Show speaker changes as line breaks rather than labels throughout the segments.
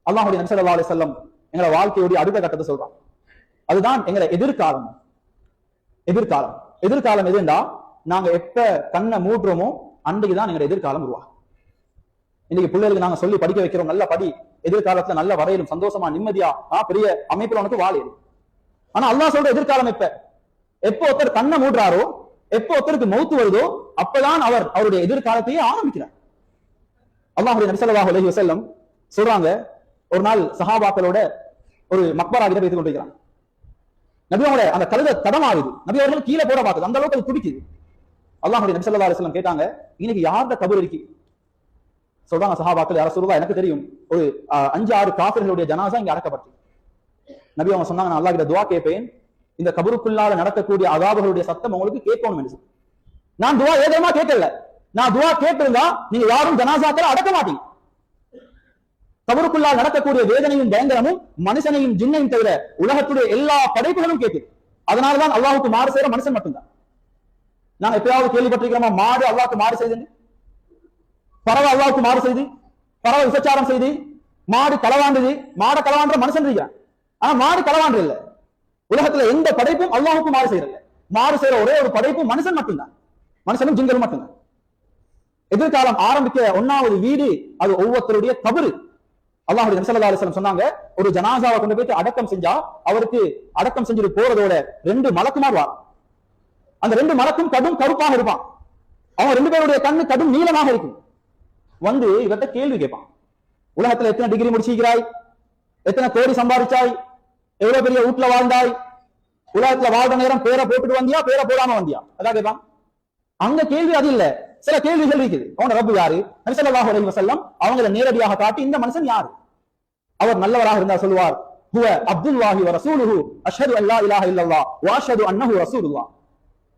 அல்லாஹ்வுடைய நபி ஸல்லல்லாஹு அலைஹி வஸல்லம் எங்களை வாழ்க்கையுடைய அடுத்த கட்டத்தை சொல்றான். அதுதான் எங்களை எதிர்காலம். எதிர்காலம் எதுண்டா, நாங்க எப்ப கண்ணை மூடுறோமோ அன்றைக்குதான் எங்க எதிர்காலம் உருவாகும். இன்னைக்கு பிள்ளைகளுக்கு நாங்க சொல்லி படிக்க வைக்கிறோம், நல்ல படி, எதிர்காலத்துல நல்ல வரையிலும் சந்தோஷமா நிம்மதியா பெரிய அமைப்புல உனக்கு வாழையும். ஆனா அல்லாஹ் சொல்ற எதிர்காலம் எப்ப ஒருத்தர் கண்ணை மூடுறாரோ, எப்ப ஒருத்தருக்கு மௌத்து வருதோ, அப்பதான் அவர் அவருடைய எதிர்காலத்தையே ஆரம்பிக்கிறார். அல்லாஹ்வுடைய நபி ஸல்லல்லாஹு அலைஹி வஸல்லம் சொல்றாங்க, ஒரு நாள் சஹாபாக்களோட ஒரு மக்பரா கிட்ட பேசிக் கொண்டிருக்கிறாங்க. நபியோட அந்த கழுதை தடமாறுது, நபி அவர்கள் கீழே போட பார்க்குது, அந்த அளவுக்கு அது துடிக்குது. அல்லாஹ்வுடைய நபி ஸல்லல்லாஹு அலைஹி வஸல்லம் கேட்டாங்க, இன்னைக்கு யார்கிட்ட கபர் இருக்கு? சொல்றாங்க சஹாபாக்கள், யார சொல்றா, எனக்கு தெரியும், ஒரு 5-6 காஃபிர்களுடைய ஜனாசா இங்க அடக்கப்பட்டு. நபி அவங்க சொன்னாங்க, நான் அல்லாஹ் கிட்ட துஆ கேட்பேன், இந்த கபருக்குள்ளால நடக்கக்கூடிய அதாபுகளுடைய சத்தம் உங்களுக்கு கேட்கணும் என்று சொல்லி. நான் துஆ ஏதமா கேட்கல, நான் துஆ கேட்டிருந்தா நீங்க யாரும் ஜனாசாக்களை அடக்க மாட்டீங்க. கபருக்குள்ளால் நடக்கக்கூடிய வேதனையும் பயங்கரமும் மனுஷனையும் ஜின்னையும் தவிர உலகத்துடைய எல்லா படைப்புகளும் கேட்குது. அதனாலதான் அல்லாஹுக்கு மாறு செய்யற மனுஷன் மட்டும்தான். நாங்க எப்பயாவது கேள்விப்பட்டிருக்கிறோமா, மாடு அல்லாஹ்வுக்கு மாறு செய்து, பறவை அல்லாஹ்வுக்கு மாறு செய்து, பறவை விபச்சாரம் செய்து, மாடு களவாண்டுது, மாட களவாண்ட மனுஷன் இருக்கிறான். ஆனா மாடு களவாண்டு இல்ல. உலகத்துல எந்த படைப்பும் அல்லாஹ்வுக்கு மாறு செய்யறதில்ல. மாறு செய்யற ஒரே ஒரு படைப்பு மனுஷன் மட்டும்தான், மனுஷனும் ஜின்களும் மட்டும்தான். எதிர்காலம் ஆரம்பிக்க 1வது வீடு அது ஒவ்வொருத்தருடைய கபரு. அல்லாஹ்வுடைய நபி ஸல்லல்லாஹு அலைஹி வஸல்லம் சொன்னாங்க, ஒரு ஜனாசாவை கொண்டு போய் அடக்கம் செஞ்சா அவருக்கு அடக்கம் செஞ்சுட்டு போறதோட 2 மலக்குமார் வா. அந்த 2 மலக்கும் கடும் கருப்பாக இருப்பான். அவங்க 2 பேருடைய கண்ணு கடும் நீளமாக இருக்கும். வந்து இவர்கிட்ட கேள்வி கேட்பான், உலகத்துல எத்தனை டிகிரி முடிச்சிருக்கிறாய், எத்தனை கோடி சம்பாதிச்சாய், எவ்வளவு பெரிய வீட்டுல வாழ்ந்தாய், உலகத்துல வாழ்ற நேரம் பேரை போட்டுட்டு வந்தியா, பேரை போடாம வந்தியா, அதான் கேட்பான். அங்க கேள்வி அது இல்ல, சில கேள்விகள் இருக்குது. அவனோட ரப்பு யாரு? நபி ஸல்லல்லாஹு அலைஹி வஸல்லம் அவங்களை நேரடியாக காட்டி, இந்த மனுஷன் யாரு? அவர் நல்லவராக இருந்தா சொல்லுவார், ஹுவ அப்துல்லாஹி வ ரசூலுஹு அஷ்ஹது அல்லா இலாஹ இல்லல்லாஹ் வ அஷ்ஹது அன்னஹு ரசூலுல்லாஹ்.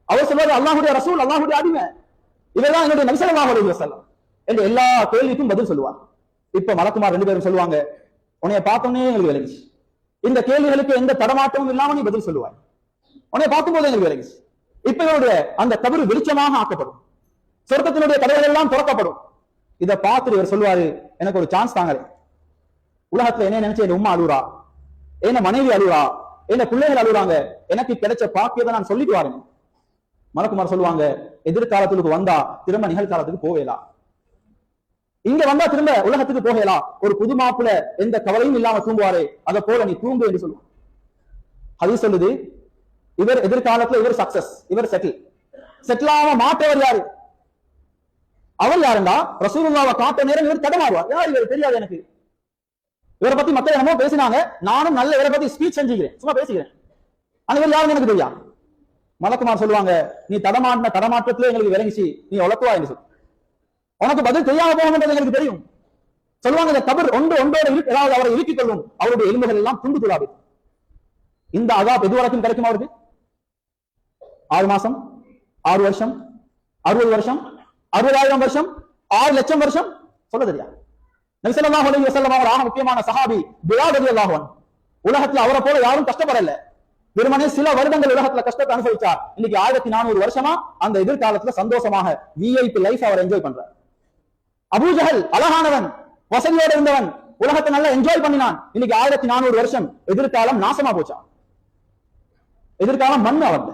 அவர் சொல்வார், அல்லாஹ்வுடைய ரசூல், அல்லாஹ்வுடைய அடிமை, இவர்தான் என்னுடைய நபி ஸல்லல்லாஹு அலைஹி வஸல்லம் என்று எல்லா கேள்விக்கும் பதில் சொல்லுவார். இப்ப மலக்குமார் 2 பேரும் சொல்லுவாங்க, உன்னைய பார்த்தோன்னே எங்களுக்கு விளங்கிச்சு, இந்த கேள்விகளுக்கு எந்த தடமாட்டமும் இல்லாம நீ பதில் சொல்லுவாய், உன்னைய பார்க்கும்போது எங்களுக்கு விளங்கிச்சு. இப்ப இவருடைய அந்த கபரு வெளிச்சமாக ஆக்கப்படும், சொர்க்கத்தினுடைய கதவுகள் எல்லாம் திறக்கப்படும். இதை பார்த்துட்டு இவர் சொல்லுவாரு, எனக்கு ஒரு சான்ஸ் தாங்களே, உலகத்துல என்ன நினைச்சு என் உம்மா அழுறா, என்ன மனைவி அழுறா, என்ன பிள்ளைகள் அழுறாங்க, எனக்கு கிடைச்ச பாக்கியத்தை நான் சொல்லிட்டு வாருங்க. மலக்குமார் சொல்லுவாங்க, எதிர்காலத்துக்கு வந்தா திரும்ப நிகழ்காலத்துக்கு போவேலா, இங்க வந்தா திரும்ப உலகத்துக்கு போகலாம். ஒரு புது மாப்பிள்ள எந்த கவலையும் இல்லாம தூங்குவாரே, அதை போல நீ தூங்கு என்று சொல்லுவாங்க. ஹதீஸ் சொல்லுது, இவர் எதிர்காலத்துல இவர் சக்சஸ், இவர் செட்டில் ஆக மாட்டவர் யாரு? அவர் யாருண்டா, ரசூலுல்லாஹ்வை காட்ட நேரம் இவர் தடமாறுவார். யார் இவர் தெரியாது எனக்கு, இவரை பத்தி மக்கள் என்னமோ பேசினாங்க, நானும் நல்ல இவரை பத்தி ஸ்பீச் செஞ்சுக்கிறேன், சும்மா பேசிக்கிறேன், ஆனா இவர் யாருன்னு எனக்கு தெரியா. மலக்குமார் சொல்லுவாங்க, நீ தடமாற்றத்துல எங்களுக்கு விளங்கிச்சு, நீ உலக்குவா என்று சொல்லு, உனக்கு பதில் தெரியாம போகணுன்றது எங்களுக்கு தெரியும். சொல்லுவாங்க, இந்த கபர் ஒன்றோடு ஏதாவது அவரை இறுக்கிக் கொள்ளும், அவருடைய எலும்புகள் எல்லாம் துண்டு துளாது. இந்த அதாப் எது வரைக்கும் கிடைக்கும் அவருக்கு? 6 மாசம், 6 வருஷம், 60 வருஷம், 60,000 வருஷம், 6 லட்சம் வருஷம், சொல்ல தெரியாது. நபி ஸல்லல்லாஹு அலைஹி வஸல்லம் அவர் ஆக முக்கியமான சஹாபி பிலால் ரலியல்லாஹு அன்ஹு. உலகத்துல அவரை போல யாரும் கஷ்டப்படல, வெறுமனே சில வருடங்கள் உலகத்துல கஷ்டத்தை அனுபவிச்சார். இன்னைக்கு 1400 வருஷமா அந்த எதிர்காலத்துல சந்தோஷமாக விஐபி லைஃப் அவர் என்ஜாய் பண்றார். அபூஜஹல் அழகானவன், வசதியோடு இருந்தவன், உலகத்தை நல்லா என்ஜாய் பண்ணினான். இன்னைக்கு 1400 வருஷம் எதிர்காலம் நாசமா போச்சான், எதிர்காலம் மண் அவன்.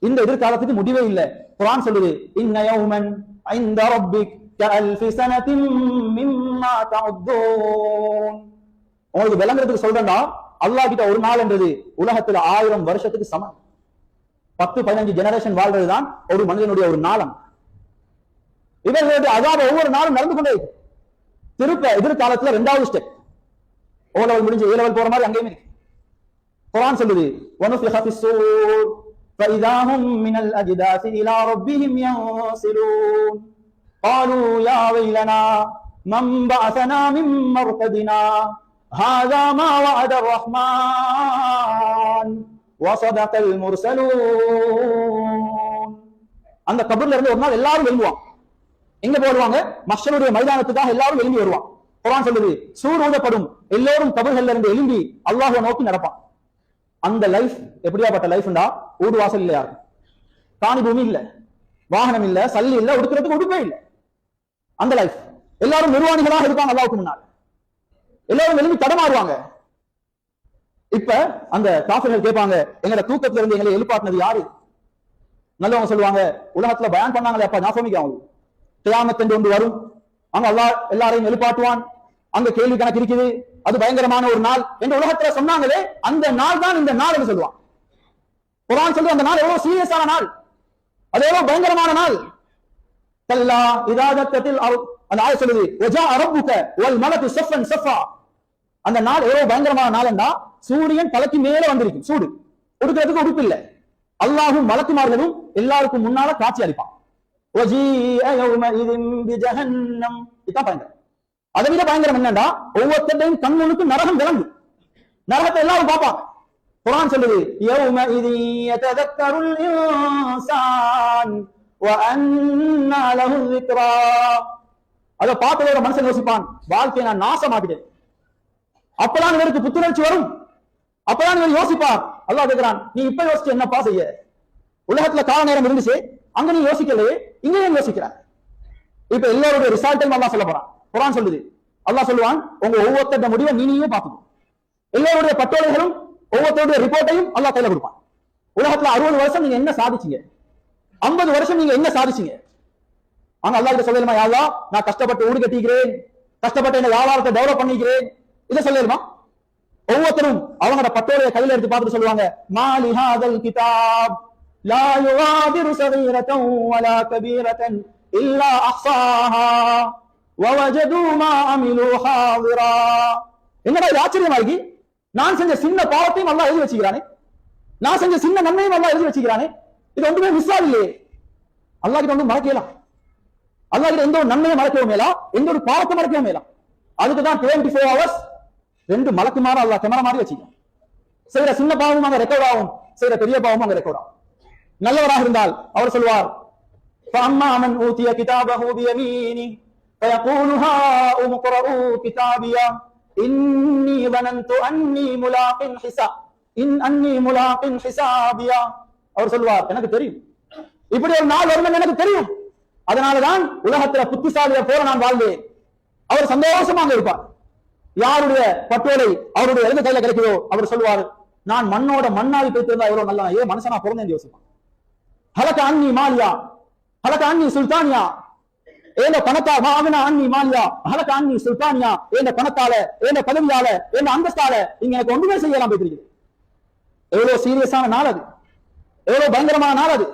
இந்த எதிர்காலத்துக்கு முடிவே இல்லை. குர்ஆன் சொல்லுது, இன்ன யௌமன் இன்த ரப்பிக் கஅல்ஃபி ஸனத்தின் மிம்மா தஉத்தூன். உங்களுக்கு விளங்குறதுக்கு சொல்றேன்டா, அல்லாஹ் கிட்ட ஒரு நாள் என்றது உலகத்துல 1000 வருஷத்துக்கு சமம். 10-15 ஜெனரேஷன் வாழ்றதுதான் ஒரு மனிதனுடைய ஒரு நாளம். இவர்களுடைய அதாப ஒவ்வொரு நாளும் நடந்து கொண்டே இருக்கு. திருப்ப எதிர்காலத்துல 2வது ஸ்டெப், ஓ லெவல் முடிஞ்சு ஏ லெவல் போற மாதிரி அங்கேயும் இருக்கு. குர்ஆன் சொல்லுது, வனுஃபிஹ ஃபிஸ்ஸூர் فإذا هم من الأجداث إلى ربهم ينسلون قالوا يا ويلنا من بعثنا من مرقدنا هذا ما وعد الرحمن وصدق المرسلون. அந்த கபர்ல இருந்து ஒரு நாள் எல்லாரும் எழும்புவாங்க. எங்க போடுவாங்க? மஹ்ஷருடைய மைதானத்துக்காக எல்லாரும் எழும்பி வருவாங்க. குர்ஆன் சொல்லுது, சூர் ஊதப்படும், எல்லோரும் கபர்கள்ல இருந்து எழும்பி அல்லாஹ்வை நோக்கி நடப்பான். அந்த லைஃப் எப்படியாப்பட்ட லைஃப்ண்டா, ஊடு வாசல் இல்லையா, காணி பூமி இல்ல, வாகனம் இல்ல, சல்லி இல்ல, உடுக்கிறதுக்கு உடுப்பே இல்ல. அந்த லைஃப் எல்லாரும் நிர்வாணிகளாக இருப்பாங்க அல்லாஹ்வுக்கு முன்னால். எல்லாரும் எழுப்பி தடமாறுவாங்க. இப்ப அந்த காஃபிர்கள் கேட்பாங்க, எங்களோட தூக்கத்துல இருந்து எங்களை எழுப்பாட்டினது யாரு? நல்லவங்க சொல்லுவாங்க, உலகத்துல பயான் பண்ணாங்களே அப்பா ஞாபகம் அவங்க கியாமத் என்று ஒன்று வரும், அங்க அல்லாஹ் எல்லாரையும் எழுப்பாட்டுவான், அங்க கேள்வி கணக்கு இருக்குது, அது பயங்கரமான ஒரு நாள் என்று உலகத்துல சொன்னாங்களே, அந்த நாள் தான் இந்த நாள் என்று சொல்லுவான். குர்ஆன் சொல்லி அந்த நாள் எவ்வளவு சீரியஸான நாள், அது எவ்வளவு பயங்கரமான நாள். கல்லா இதா தக்கத்தில் அந்த ஆயத் சொல்லுது, வஜா ரப்புக வல் மலக்கு ஸஃபன் ஸஃபா. அந்த நாள் எவ்வளவு பயங்கரமான நாள்னா, சூரியன் தலைக்கு மேல வந்திருக்கும், சூடு உடுக்கிறதுக்கு உடுப்பு இல்லை, அல்லாஹும் மலக்குமார்களும் எல்லாருக்கும் முன்னால காட்சி அளிப்பான். அதை விட பயங்கரம் என்னன்னா, ஒவ்வொருத்தையும் கண்ணுக்கு நரகம் விளங்கு, நரகத்தை எல்லாரும் பார்ப்பாங்க. குர்ஆன் சொல்லுது, யௌமஇதி யததக்கருல் இன்சான் வ அன்னா லஹு ذிக்ரா. அத பார்த்ததோட மனுஷன் யோசிப்பான், வாழ்க்கையை நான் நாசமாக்கிட்டேன். அப்பதான் இவருக்கு புத்துணர்ச்சி வரும், அப்பதான் இவர் யோசிப்பார். அல்லாஹ் கேட்கிறான், நீ இப்ப யோசிச்சு என்னப்பா செய்ய? உலகத்துல கால நேரம் இருந்துச்சு, அங்க நீ யோசிக்கலையே, இங்க ஏன் யோசிக்கிறார்? இப்ப எல்லாருடைய ரிசல்ட்டையும் அல்லாஹ் சொல்ல போறான். குர்ஆன் சொல்லுது, அல்லாஹ் சொல்லுவான், உங்க ஒவ்வொருத்தருடைய முடிவை நீயே பார்த்துக்கோ. எல்லாருடைய பட்டோலைகளும் ஒவ்வொருத்தருடைய ரிப்போர்ட்டையும் அல்லாஹ் கையில கொடுப்பான். உலகத்துல 60 வருஷம் நீங்க என்ன சாதிச்சீங்க, 50 வருஷம் நீங்க என்ன சாதிச்சீங்க? ஆனா அல்லாஹ் கிட்ட சொல்லலுமா, யா அல்லாஹ் நான் கஷ்டப்பட்டு ஊடு கட்டிக்கிறேன், கஷ்டப்பட்டு என்ன வியாபாரத்தை டெவலப் பண்ணிக்கிறேன், இதை சொல்லலுமா? ஒவ்வொருத்தரும் அவங்களோட பட்டோலையை கையில எடுத்து பார்த்துட்டு சொல்லுவாங்க, மாலி ஹாதல் கிதாப் லா யுகாதிரு ஸகீரத்தன் வலா கபீரத்தன் இல்லா அஹ்ஸாஹா வவஜது மா அமிலு ஹாதிரா. என்னடா இது ஆச்சரியமா இருக்கு, நான் செஞ்ச சின்ன பாவத்தையும் அல்லாஹ் எழுதி வச்சுக்கிறானே, நான் செஞ்ச சின்ன நன்மையும் அல்லாஹ் எழுதி வச்சுக்கிறானே, இது ஒன்றுமே மிஸ் ஆகலையே. அல்லாஹ் கிட்ட ஒன்றும் மறக்கலாம், அல்லாஹ் கிட்ட எந்த ஒரு நன்மையை மறக்கவும் மேலா, எந்த ஒரு பாவத்தை மறக்கவும் மேலா. அதுக்குதான் 24 hours 2 மலக்குமார அல்லாஹ் கேமரா மாதிரி வச்சுக்க. செய்யற சின்ன பாவமும் அங்க ரெக்கார்ட் ஆகும், செய்யற பெரிய பாவமும் அங்க ரெக்கார்ட் ஆகும். நல்லவராக இருந்தால் அவர் சொல்வார், فَأَمَّا مَنْ أُوتِيَ كِتَابَهُ بِيَمِينِهِ فَيَقُولُ هَاؤُمُ اقْرَءُوا كِتَابِيَهْ إِنِّي ظَنَنْتُ أَنِّي مُلَاقٍ حِسَابِيَهْ. அவர் சொல்வார், எனக்கு தெரியும் இப்படி ஒரு நாள் வரும் எனக்கு தெரியும், அதனாலதான் உலகத்துல புத்திசாலிய போல நான் வாழ்ந்தேன். அவர் சந்தோஷமாக இருப்பார். யாருடைய பட்டோலை அவருடைய எழுத கையில கிடைக்குதோ அவர் சொல்லுவார், நான் மண்ணோட மண்ணாவி போய்த்திருந்தா எவ்வளவு நல்லா, ஏன் மனுஷனா பிறந்தேன் யோசிப்பான். ஹலக அன்னி மாலியா ஹலக அன்னி சுல்தானியா, ஏந்த பணத்தால் மாவினா அன்னி மாலியா ஹலக அன்னி சுல்தானியா, ஏந்த பணத்தால ஏந்த பதவியால ஏந்த அந்தஸ்தால இங்க எனக்கு ஒன்றுமே செய்யலாம் போயிட்டு. எவ்வளவு சீரியஸான நாள் அது, எவ்வளவு பயங்கரமான நாள் அது.